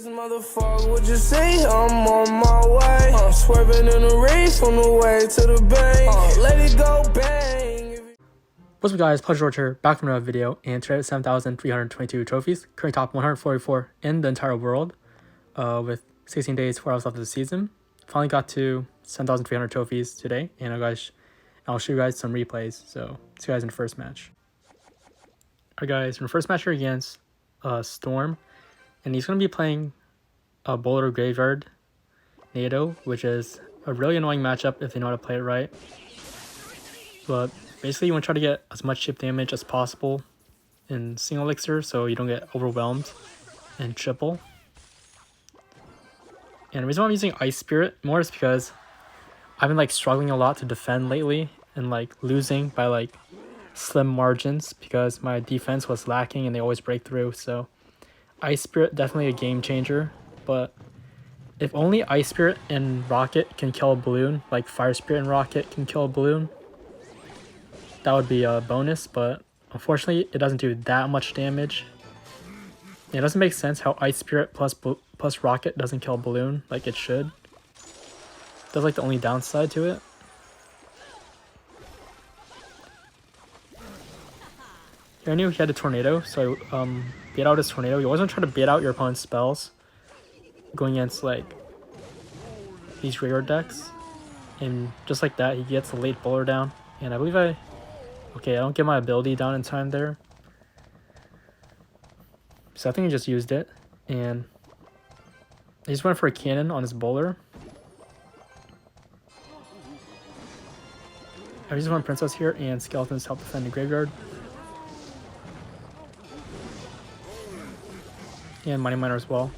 Motherfucker, what you say? I'm on my way. I'm swerving in the race on the way to the bank. Let it go bang. What's up guys, Pleasure George here, back from another video, and today at 7,322 trophies, current top 144 in the entire world, with 16 days, 4 hours left of the season. Finally got to 7,300 trophies today, and I'll show you guys some replays, so see you guys in the first match. Alright guys, in the first match here against Storm, and he's going to be playing a Boulder Graveyard NATO, which is a really annoying matchup if they know how to play it right. But basically you want to try to get as much chip damage as possible in single elixir so you don't get overwhelmed in triple. And the reason why I'm using Ice Spirit more is because I've been struggling a lot to defend lately and losing by slim margins because my defense was lacking and they always break through. So Ice Spirit definitely a game changer, but if only Ice Spirit and Rocket can kill a balloon, like Fire Spirit and Rocket can kill a balloon, that would be a bonus, but unfortunately it doesn't do that much damage. It doesn't make sense how Ice Spirit plus Rocket doesn't kill a balloon like it should. That's the only downside to it. Here I knew he had a tornado, so I bait out his tornado. You always want to try to bait out your opponent's spells going against these graveyard decks. And just like that, he gets the late bowler down. And I believe I don't get my ability down in time there. So I think he just used it. And he just went for a cannon on his bowler. I just want Princess here, and Skeletons help defend the graveyard. And Mighty Miner as well.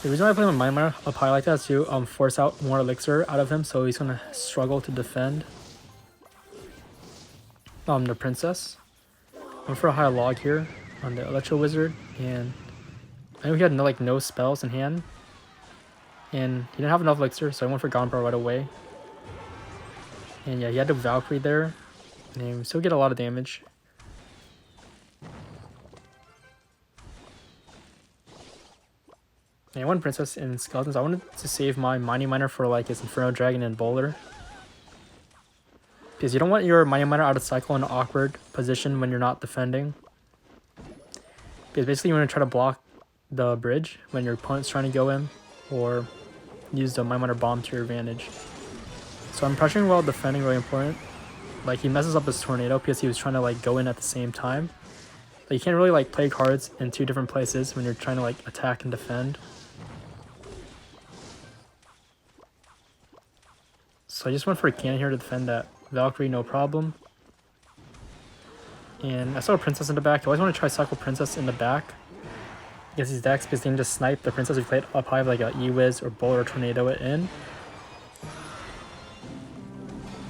The reason why I play with Mighty Miner up high like that is to force out more elixir out of him, so he's gonna struggle to defend the Princess. Went for a high log here on the Electro Wizard, and I knew he had no spells in hand, and he didn't have enough elixir, so I went for Gonbro right away. And yeah, he had the Valkyrie there, and he still get a lot of damage. And I went Princess and Skeletons. I wanted to save my Mighty Miner for his Inferno Dragon and Bowler, because you don't want your Mighty Miner out of cycle in an awkward position when you're not defending. Because basically you want to try to block the bridge when your opponent's trying to go in, or use the Mighty Miner bomb to your advantage. So I'm pressuring while defending, really important. He messes up his tornado because he was trying to go in at the same time. You can't really play cards in two different places when you're trying to attack and defend. So I just went for a cannon here to defend that Valkyrie, no problem. And I saw a Princess in the back. I always want to try cycle Princess in the back against these decks because they can just snipe the Princess if you play it up high with a E-Wiz or Bowler or Tornado it in.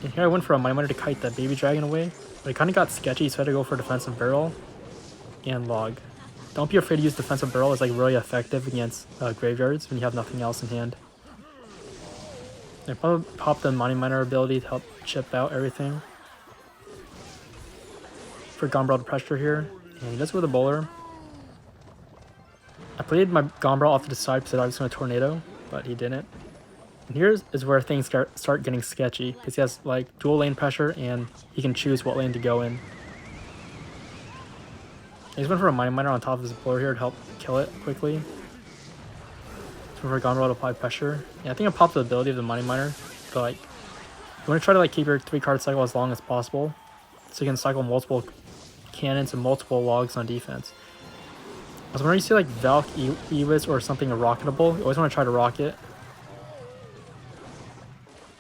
And here I went for a Mighty Miner to kite that Baby Dragon away, but it kind of got sketchy, so I had to go for Defensive Barrel and Log. Don't be afraid to use Defensive Barrel. It's really effective against graveyards when you have nothing else in hand. I probably popped the Mighty Miner ability to help chip out everything. For Gonbro to pressure here, and he does go with a Bowler. I played my Gonbro off to the side because I was going to Tornado, but he didn't. And here is where things start getting sketchy, because he has dual lane pressure and he can choose what lane to go in. He's went for a Mighty Miner on top of his Bowler here to help kill it quickly. For Gonbro to apply pressure. Yeah, I think I popped the ability of the Mighty Miner, but you want to try to keep your 3-card cycle as long as possible, so you can cycle multiple cannons and multiple logs on defense. Because whenever you see Valk, E-Wiz, or something rocketable, you always want to try to rocket.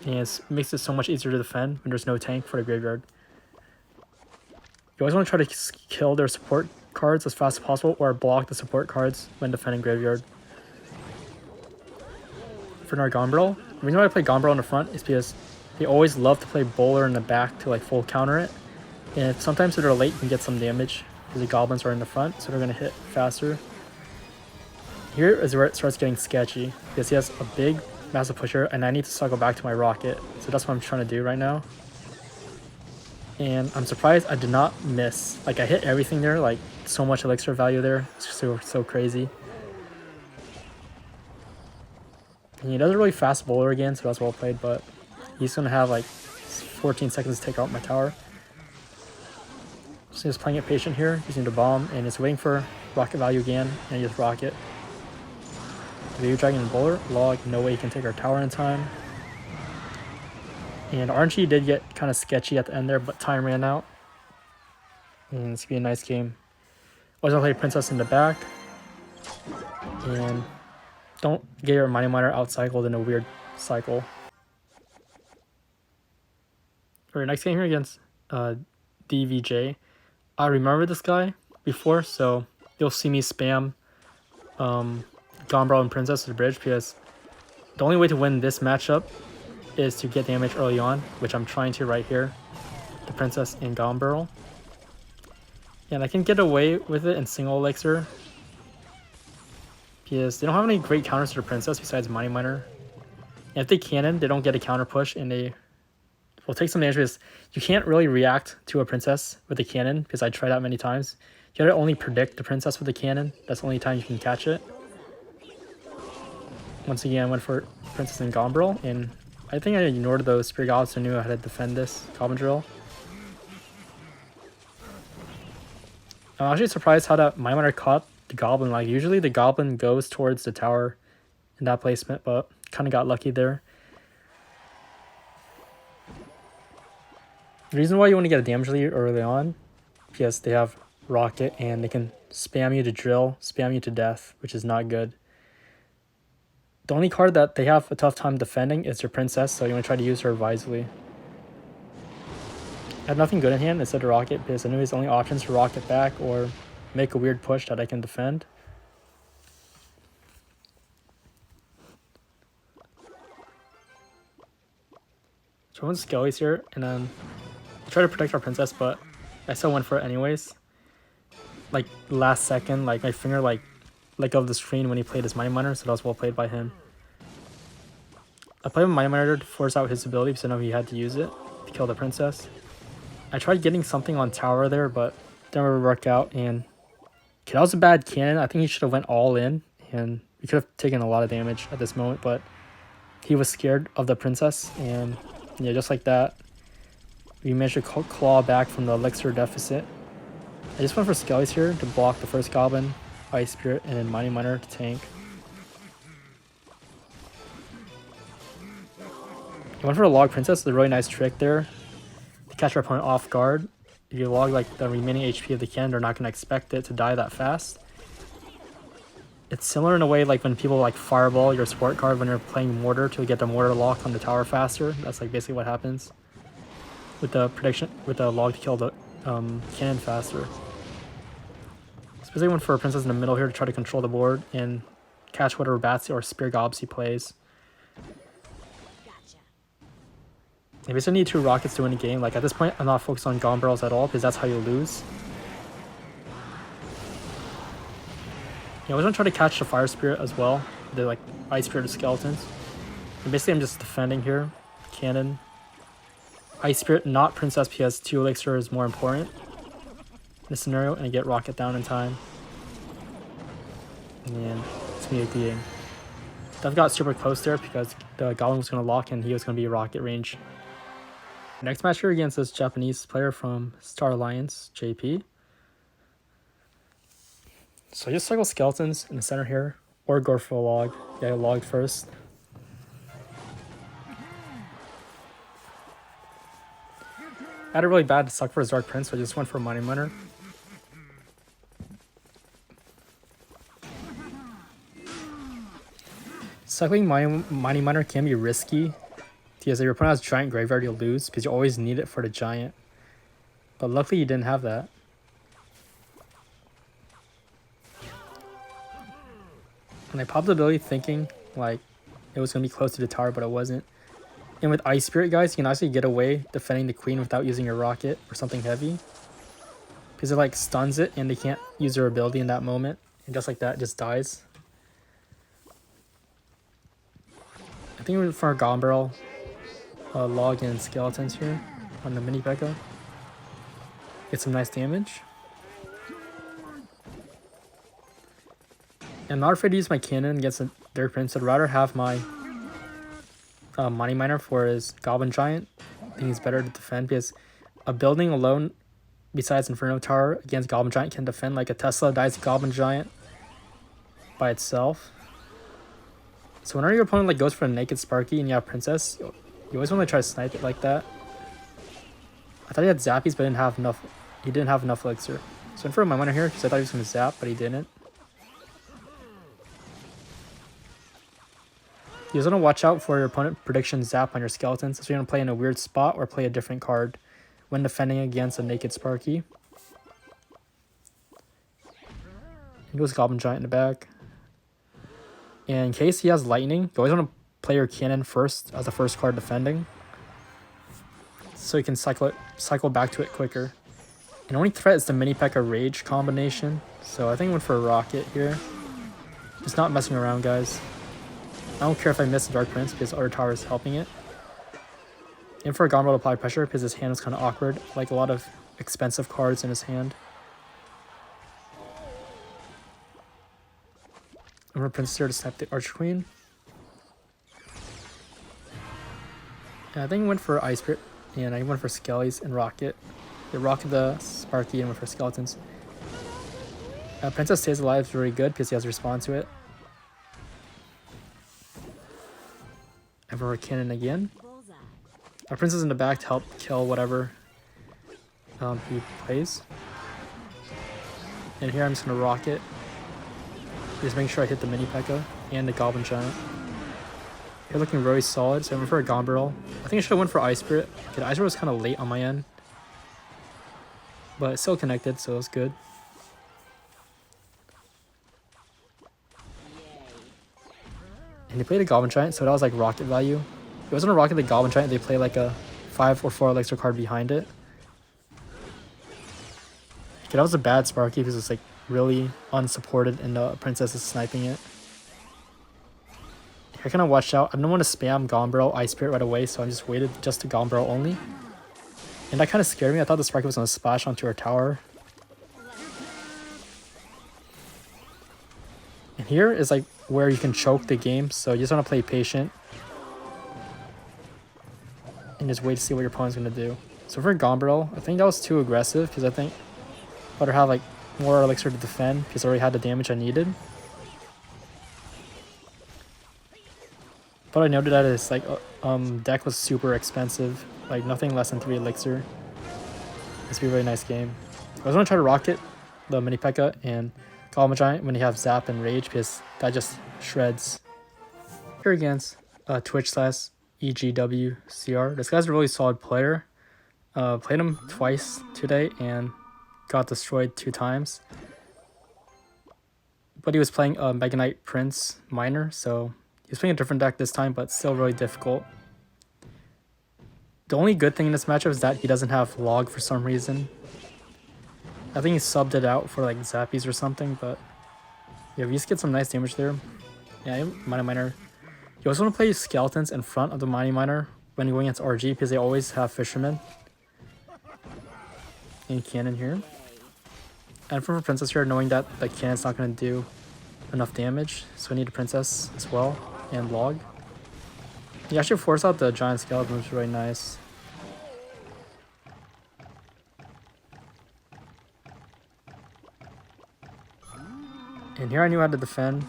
And it makes it so much easier to defend when there's no tank for the graveyard. You always want to try to kill their support cards as fast as possible, or block the support cards when defending graveyard. For our Gonbro, the reason why I play Gonbro in the front is because they always love to play Bowler in the back to full counter it. And sometimes if they're late, you can get some damage because the goblins are in the front, so they're going to hit faster. Here is where it starts getting sketchy because he has a big, massive pusher, and I need to cycle back to my Rocket. So that's what I'm trying to do right now. And I'm surprised I did not miss. Like, I hit everything there, like, so much elixir value there. It's so crazy. And he does a really fast bowler again, so that's well played, but he's going to have, like, 14 seconds to take out my tower. So he's playing it patient here, using the bomb, and it's waiting for rocket value again, and just rocket. Baby Dragon and Bowler, Log, no way he can take our tower in time. And RNG did get kind of sketchy at the end there, but time ran out. And it's gonna be a nice game. I was gonna play Princess in the back. And don't get your Mighty Miner out-cycled in a weird cycle. Alright, next game here against DVJ. I remember this guy before, so you'll see me spam Gombro and Princess to the bridge, because the only way to win this matchup is to get damage early on, which I'm trying to right here. The Princess and Gombro. And I can get away with it in single elixir, because they don't have any great counters to the Princess besides Mighty Miner. And if they cannon, they don't get a counter push, and they will take some damage, because you can't really react to a Princess with a cannon, because I tried that many times. You gotta only predict the Princess with a cannon. That's the only time you can catch it. Once again, I went for Princess and Goblin, and I think I ignored those Spirit Goblins, so I knew I had to defend this Goblin Drill. I'm actually surprised how that Mighty Miner caught the Goblin. Like, usually the Goblin goes towards the tower in that placement, but kind of got lucky there. The reason why you want to get a damage lead early on, because they have Rocket and they can spam you to drill, spam you to death, which is not good. The only card that they have a tough time defending is their Princess, so you want to try to use her wisely. I had nothing good in hand instead of Rocket, because I knew his only options to Rocket back or make a weird push that I can defend. So I went Skelly's here, and then I tried to protect our Princess, but I still went for it anyways. Like, last second, like, my finger, like, let go of the screen when he played his Mighty Miner, so that was well played by him. I played with Mighty Miner to force out his ability, because I know he had to use it to kill the Princess. I tried getting something on tower there, but didn't really work out, and okay, that was a bad cannon. I think he should have went all in, and we could have taken a lot of damage at this moment, but he was scared of the Princess, and yeah, just like that, we managed to claw back from the elixir deficit. I just went for Skellies here to block the first Goblin, Ice Spirit, and then Mighty Miner to tank. I went for a Log Princess. It's a really nice trick there to catch our opponent off guard. If you log like the remaining HP of the cannon, they're not going to expect it to die that fast. It's similar in a way like when people like fireball your support card when you're playing mortar to get the mortar lock on the tower faster. That's like basically what happens with the prediction, with the log to kill the cannon faster. Especially went for a Princess in the middle here to try to control the board and catch whatever bats or spear gobs he plays. You basically need 2 rockets to win a game. Like, at this point, I'm not focused on Gone Barrels at all, because that's how you lose. Yeah, I was gonna try to catch the Fire Spirit as well. The like Ice Spirit of Skeletons. And basically I'm just defending here. Cannon. Ice Spirit, not Princess, because 2 elixir is more important in this scenario, and I get Rocket down in time. And it's gonna be a good game. Death got super close there because the Goblin was gonna lock and he was gonna be Rocket range. Next match here against this Japanese player from Star Alliance, JP. So I just cycle Skeletons in the center here, or go for a log. Yeah, I logged first. I had a really bad suck for his Dark Prince, so I just went for a Mighty Miner. Cycling Mighty Miner can be risky, because if your opponent has Giant Graveyard, you'll lose, because you always need it for the Giant. But luckily you didn't have that. And I popped the ability thinking like it was going to be close to the tower, but it wasn't. And with Ice Spirit, guys, you can actually get away defending the Queen without using your Rocket or something heavy. Because it like stuns it and they can't use their ability in that moment. And just like that, it just dies. I think we're for a Gone Barrel, Log and Skeletons here on the Mini Pekka. Get some nice damage. I'm not afraid to use my cannon against their prince. I'd rather have my Money Miner for his Goblin Giant. I think he's better to defend because a building alone, besides Inferno Tower, against Goblin Giant can defend. Like a Tesla dies to Goblin Giant by itself. So whenever your opponent like goes for a naked Sparky and you have Princess, you always want to try to snipe it like that. I thought he had Zappies, but didn't have enough. He didn't have enough elixir. So I went for my Miner here because I thought he was going to zap, but he didn't. You just want to watch out for your opponent prediction zap on your skeletons. So you're going to play in a weird spot or play a different card when defending against a naked Sparky. He goes Goblin Giant in the back. And in case he has Lightning, you always want to play your Cannon first as the first card defending, so you can cycle back to it quicker. And only threat is the Mini P.E.K.K.A. Rage combination. So I think I went for a Rocket here. Just not messing around, guys. I don't care if I miss the Dark Prince because other tower is helping it. And for a Goblin to apply pressure because his hand was kind of awkward, like a lot of expensive cards in his hand. I'm going to Princess here to snipe the Archer Queen. And I think I went for Ice Spirit, and I went for Skellies and Rocket. They rocket the Sparky and went for Skeletons. Princess stays alive is really good because he has to respond to it. And for Cannon again. Our Princess in the back to help kill whatever he plays. And here I'm just going to Rocket. Just making sure I hit the Mini P.E.K.K.A. and the Goblin Giant. You're looking really solid, so I went for a Gombrel. I think I should have went for Ice Spirit. Okay, the Ice Spirit was kind of late on my end. But it's still connected, so it was good. And they played a Goblin Giant, so that was like rocket value. If it wasn't a rocket, the Goblin Giant, they play like a 5 or 4 elixir card behind it. Okay, that was a bad Sparky because it's like really unsupported and the Princess is sniping it. I kind of watched out. I didn't want to spam Gombrel Ice Spirit right away, so I just waited just to Gombrel only. And that kind of scared me. I thought the Sparky was going to splash onto our tower. And here is like where you can choke the game, so you just want to play patient. And just wait to see what your opponent's going to do. So for Gombrel, I think that was too aggressive, because I think I'd rather have like more elixir to defend, because I already had the damage I needed. But I noted that his like deck was super expensive, like nothing less than 3 elixir. This would be a really nice game. I was gonna try to Rocket the Mini P.E.K.K.A. and Goblin Giant when you have Zap and Rage, because that just shreds. Here against Twitch/EGWCR. This guy's a really solid player. Played him twice today and got destroyed 2 times. But he was playing a Mega Knight Prince Miner, so he was playing a different deck this time, but still really difficult. The only good thing in this matchup is that he doesn't have Log for some reason. I think he subbed it out for like Zappies or something, but yeah, we just get some nice damage there. Yeah, Money Miner. You also want to play Skeletons in front of the Money Miner when you're going against RG, because they always have Fishermen and Cannon here. And for Princess here, knowing that the Cannon's not going to do enough damage, so I need a Princess as well, and Log. You actually force out the Giant Skeleton, which is really nice. And here I knew how to defend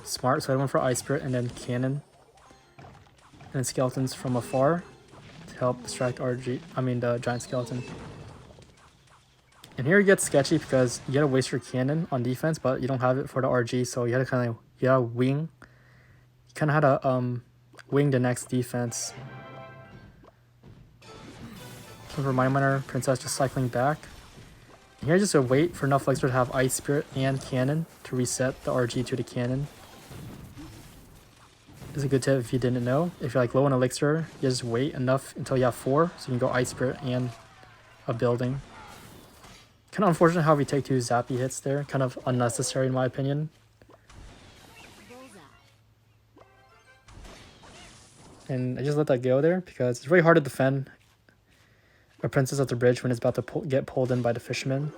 smart, so I went for Ice Spirit and then Cannon. And then Skeletons from afar to help distract the Giant Skeleton. And here it gets sketchy because you gotta waste your Cannon on defense, but you don't have it for the RG, so you had to kind of wing. You kind of had to wing the next defense. So for my Miner, Princess just cycling back. And here just a wait for enough elixir to have Ice Spirit and Cannon to reset the RG to the Cannon. This is a good tip if you didn't know. If you're like low on elixir, you just wait enough until you have 4, so you can go Ice Spirit and a building. Kind of unfortunate how we take 2 Zappy hits there. Kind of unnecessary in my opinion. And I just let that go there because it's really hard to defend a princess at the bridge when it's about to get pulled in by the fisherman.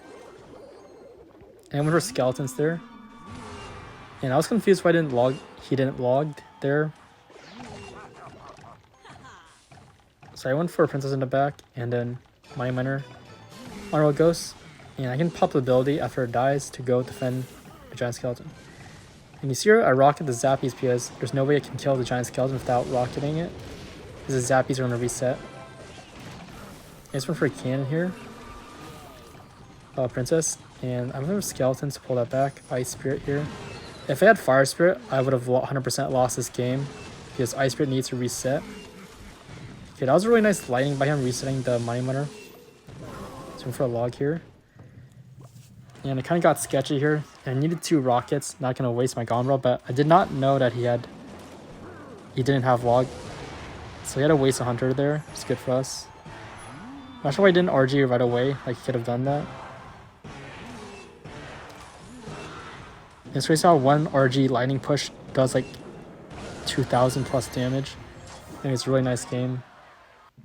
And with her skeletons there. And I was confused why he didn't log there. So I went for a princess in the back and then my miner on ghost. And I can pop the ability after it dies to go defend a giant skeleton. And you see here I rocket the zappies because there's no way I can kill the giant skeleton without rocketing it. Because the zappies are going to reset. This one for a cannon here. Princess. And I'm going to skeletons to pull that back. Ice Spirit here. If I had Fire Spirit, I would have 100% lost this game. Because Ice Spirit needs to reset. Okay, that was a really nice lighting by him resetting the Money Miner. So for a log here. And it kind of got sketchy here. And I needed 2 rockets. Not going to waste my Gombro, but I did not know that he didn't have log. So he had to waste a hunter there. It's good for us. Not sure why I didn't RG right away. Like he could have done that. And so we saw 1 RG lightning push does like 2,000 plus damage. I think it's a really nice game.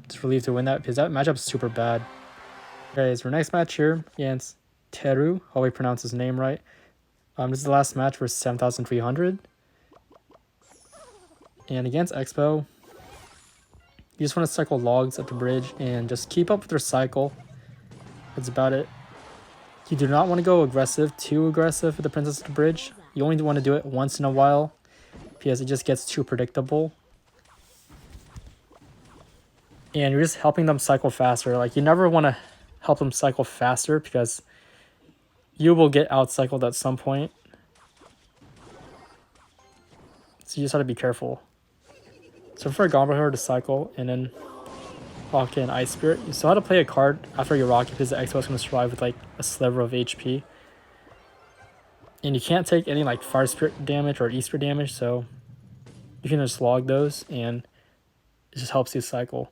Just relieved to win that because that matchup's super bad. Okay, so our next match here against Teru. Hope I pronounce his name right. This is the last match for 7,300. And against Expo, you just want to cycle logs at the bridge and just keep up with their cycle. That's about it. You do not want to go too aggressive with the princess at the bridge. You only want to do it once in a while because it just gets too predictable. And you're just helping them cycle faster. Like you never want to help them cycle faster because you will get out-cycled at some point. So you just have to be careful. So for a Gombro here to cycle and then Rocket and Ice Spirit, you still have to play a card after your Rocket because the Expo is going to survive with like a sliver of HP. And you can't take any like Fire Spirit damage or Easter damage, so you can just log those and it just helps you cycle.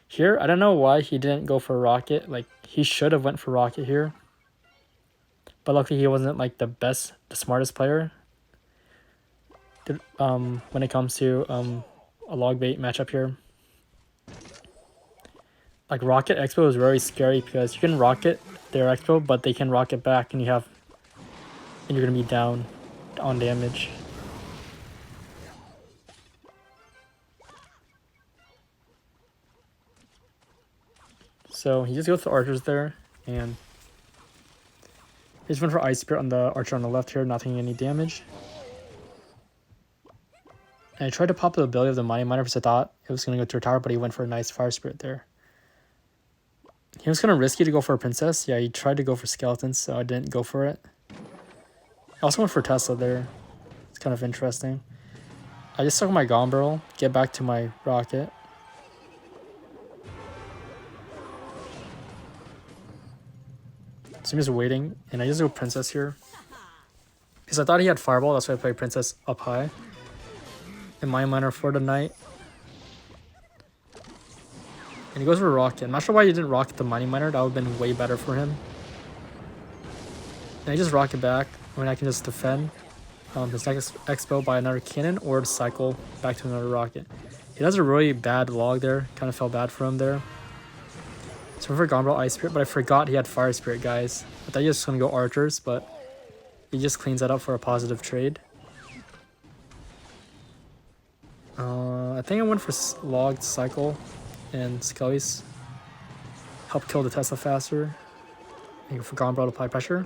Here, I don't know why he didn't go for a Rocket. Like he should have went for Rocket here. But luckily he wasn't like the smartest player. When it comes to a Logbait matchup here. Like Rocket Expo is very scary because you can rocket their Expo, but they can rocket back and you're gonna be down on damage. So he just goes to archers there and he just went for Ice Spirit on the archer on the left here, not taking any damage. And I tried to pop the ability of the Money Miner because I thought it was going to go to a tower, but he went for a nice Fire Spirit there. He was kind of risky to go for a princess. Yeah, he tried to go for skeletons, so I didn't go for it. I also went for Tesla there. It's kind of interesting. I just took my Gombro, get back to my Rocket. So I'm just waiting, and I just go Princess here. Because I thought he had Fireball, that's why I played Princess up high. And my miner for the night. And he goes for a Rocket. I'm not sure why he didn't rocket the Money Miner. That would have been way better for him. And I just rocket back. I mean, I can just defend his next Expo by another cannon or cycle back to another Rocket. He does a really bad log there. Kind of felt bad for him there. So for Gombro Ice Spirit, but I forgot he had Fire Spirit, guys. I thought he was just going to go Archers, but he just cleans that up for a positive trade. I think I went for Log, Cycle, and Skellies. Help kill the Tesla faster. And go for Gombro to apply pressure.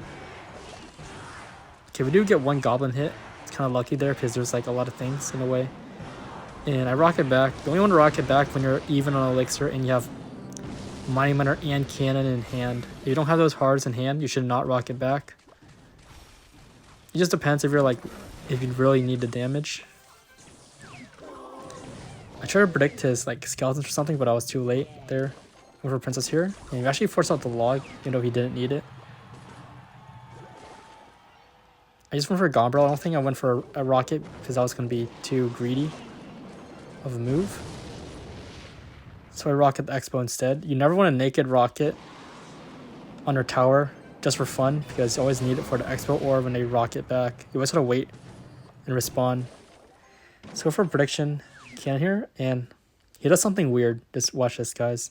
Okay, we do get one Goblin hit. It's kind of lucky there because there's like a lot of things in the way. And I rocket back. You only want to rocket back when you're even on Elixir and you have Money Miner and Cannon in hand. If you don't have those hearts in hand, you should not rocket back. It just depends if you really need the damage. I tried to predict his like skeletons or something, but I was too late there. Over Princess here. And he actually forced out the log, even though he didn't need it. I just went for a Gombro. I don't think I went for a Rocket because I was going to be too greedy of a move. So I rocket the Expo instead. You never want to naked rocket under tower just for fun because you always need it for the Expo or when they rocket back. You always gotta wait and respawn. Let's go for a prediction cannon here, and he does something weird. Just watch this, guys.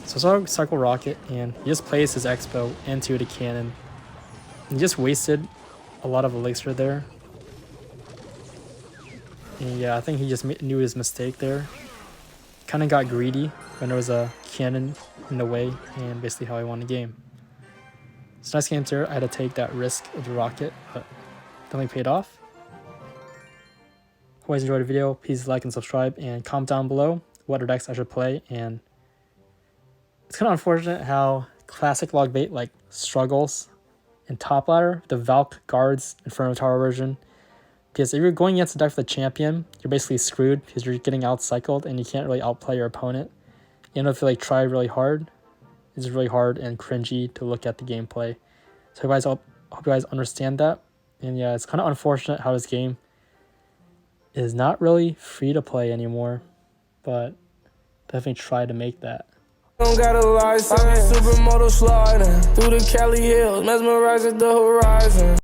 So I saw Cycle Rocket, and he just placed his Expo into the cannon. He just wasted a lot of elixir there. And yeah, I think he just knew his mistake there. Kind of got greedy when there was a cannon in the way, and basically how he won the game. So next game there, I had to take that risk of the rocket, but definitely paid off. Hope you guys enjoyed the video. Please like and subscribe, and comment down below what decks I should play. And it's kind of unfortunate how classic Logbait like struggles in top ladder, the Valk guards Inferno Tower version. Because if you're going against the deck for the champion, you're basically screwed because you're getting out-cycled and you can't really outplay your opponent. Even if you like try really hard, it's really hard and cringy to look at the gameplay. So guys, I hope you guys understand that. And yeah, it's kind of unfortunate how this game is not really free to play anymore, but definitely try to make that. Don't got a license, supermoto sliding through the Cali hills, mesmerizing the horizon.